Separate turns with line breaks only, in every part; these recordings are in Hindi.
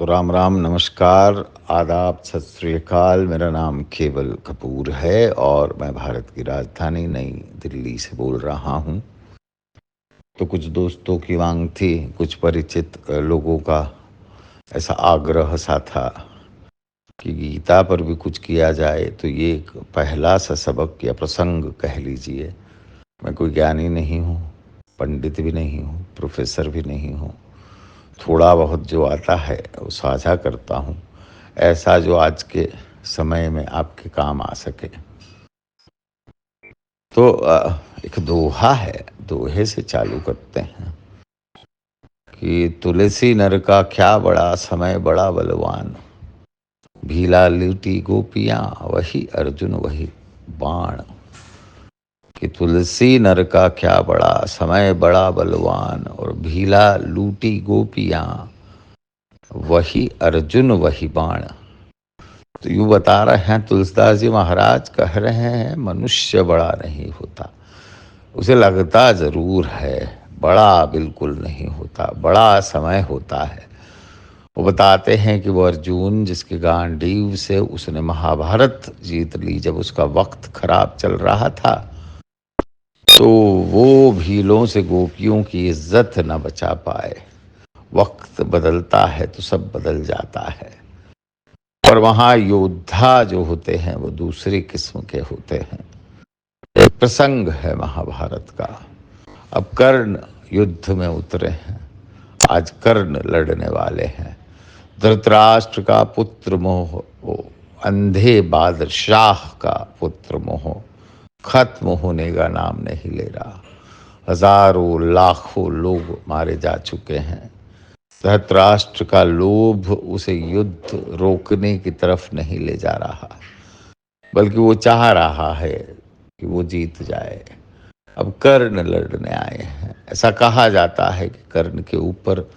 तो राम राम, नमस्कार, आदाब, सत श्री अकाल। मेरा नाम केवल कपूर है और मैं भारत की राजधानी नई दिल्ली से बोल रहा हूँ। तो कुछ दोस्तों की मांग थी, कुछ परिचित लोगों का ऐसा आग्रह सा था कि गीता पर भी कुछ किया जाए। तो ये एक पहला सा सबक या प्रसंग कह लीजिए। मैं कोई ज्ञानी नहीं हूँ, पंडित भी नहीं हूँ, प्रोफेसर भी नहीं हूँ। थोड़ा बहुत जो आता है वो साझा करता हूँ, ऐसा जो आज के समय में आपके काम आ सके। तो एक दोहा है, दोहे से चालू करते हैं कि तुलसी नर का क्या बड़ा, समय बड़ा बलवान, भीला लूटी गोपियाँ वही अर्जुन वही बाण। कि तुलसी नर का क्या बड़ा, समय बड़ा बलवान, और भीला लूटी गोपियाँ वही अर्जुन वही बाण। तो यूँ बता रहे हैं तुलसीदास जी महाराज, कह रहे हैं मनुष्य बड़ा नहीं होता। उसे लगता ज़रूर है, बड़ा बिल्कुल नहीं होता, बड़ा समय होता है। वो बताते हैं कि वो अर्जुन जिसके गांडीव से उसने महाभारत जीत ली, जब उसका वक्त खराब चल रहा था, तो वो भीलों से गोपियों की इज्जत न बचा पाए। वक्त बदलता है तो सब बदल जाता है। और वहाँ योद्धा जो होते हैं वो दूसरी किस्म के होते हैं। एक प्रसंग है महाभारत का। अब कर्ण युद्ध में उतरे हैं, आज कर्ण लड़ने वाले हैं। धृतराष्ट्र का पुत्र मोह, वो अंधे बादशाह का पुत्र मोह खत्म होने का नाम नहीं ले रहा। हजारों लाखों लोग मारे जा चुके हैं। धृतराष्ट्र का लोभ उसे युद्ध रोकने की तरफ नहीं ले जा रहा, बल्कि वो चाह रहा है कि वो जीत जाए। अब कर्ण लड़ने आए हैं। ऐसा कहा जाता है कि कर्ण के ऊपर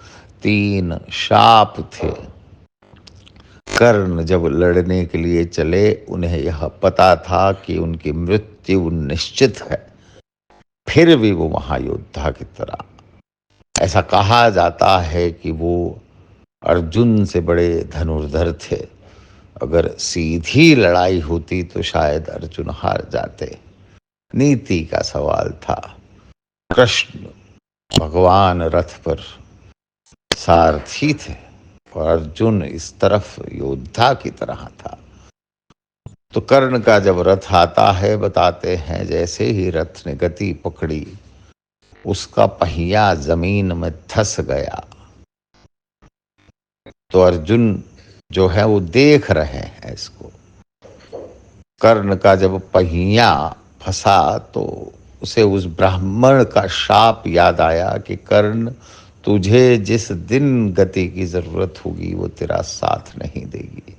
3 शाप थे। कर्ण जब लड़ने के लिए चले, उन्हें यह पता था कि उनकी मृत्यु निश्चित है, फिर भी वो महायोद्धा की तरह, ऐसा कहा जाता है कि वो अर्जुन से बड़े धनुर्धर थे। अगर सीधी लड़ाई होती तो शायद अर्जुन हार जाते। नीति का सवाल था। कृष्ण भगवान रथ पर सारथी थे और अर्जुन इस तरफ योद्धा की तरह था। तो कर्ण का जब रथ आता है, बताते हैं जैसे ही रथ ने गति पकड़ी, उसका पहिया जमीन में धंस गया। तो अर्जुन जो है वो देख रहे हैं इसको। कर्ण का जब पहिया फंसा तो उसे उस ब्राह्मण का शाप याद आया कि कर्ण, तुझे जिस दिन गति की जरूरत होगी वो तेरा साथ नहीं देगी।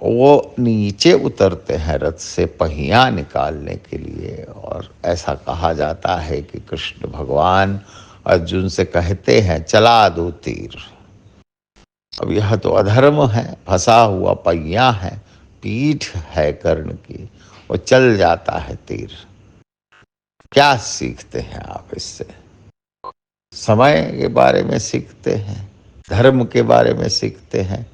वो नीचे उतरते हैं रथ से पहिया निकालने के लिए, और ऐसा कहा जाता है कि कृष्ण भगवान अर्जुन से कहते हैं, चला दो तीर। अब यह तो अधर्म है, फंसा हुआ पहिया है, पीठ है कर्ण की, और चल जाता है तीर। क्या सीखते हैं आप इससे? समय के बारे में सीखते हैं, धर्म के बारे में सीखते हैं,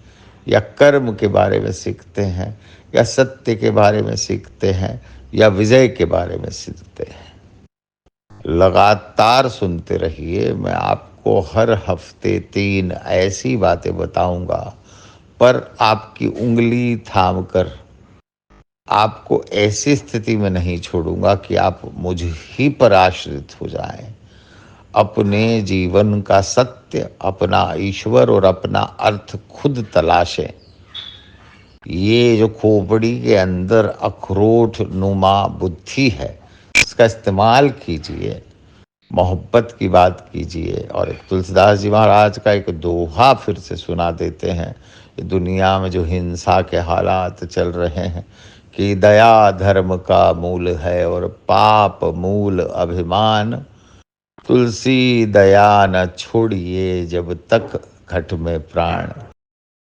या कर्म के बारे में सीखते हैं, या सत्य के बारे में सीखते हैं, या विजय के बारे में सीखते हैं? लगातार सुनते रहिए, मैं आपको हर हफ्ते 3 ऐसी बातें बताऊंगा, पर आपकी उंगली थामकर आपको ऐसी स्थिति में नहीं छोड़ूंगा कि आप मुझ ही पर आश्रित हो जाएं। अपने जीवन का सत्य, अपना ईश्वर और अपना अर्थ खुद तलाशें। ये जो खोपड़ी के अंदर अखरोट नुमा बुद्धि है, इसका इस्तेमाल कीजिए, मोहब्बत की बात कीजिए। और एक तुलसीदास जी महाराज का एक दोहा फिर से सुना देते हैं। दुनिया में जो हिंसा के हालात चल रहे हैं, कि दया धर्म का मूल है और पाप मूल अभिमान। तुलसी दया न छोड़िए जब तक घट में प्राण।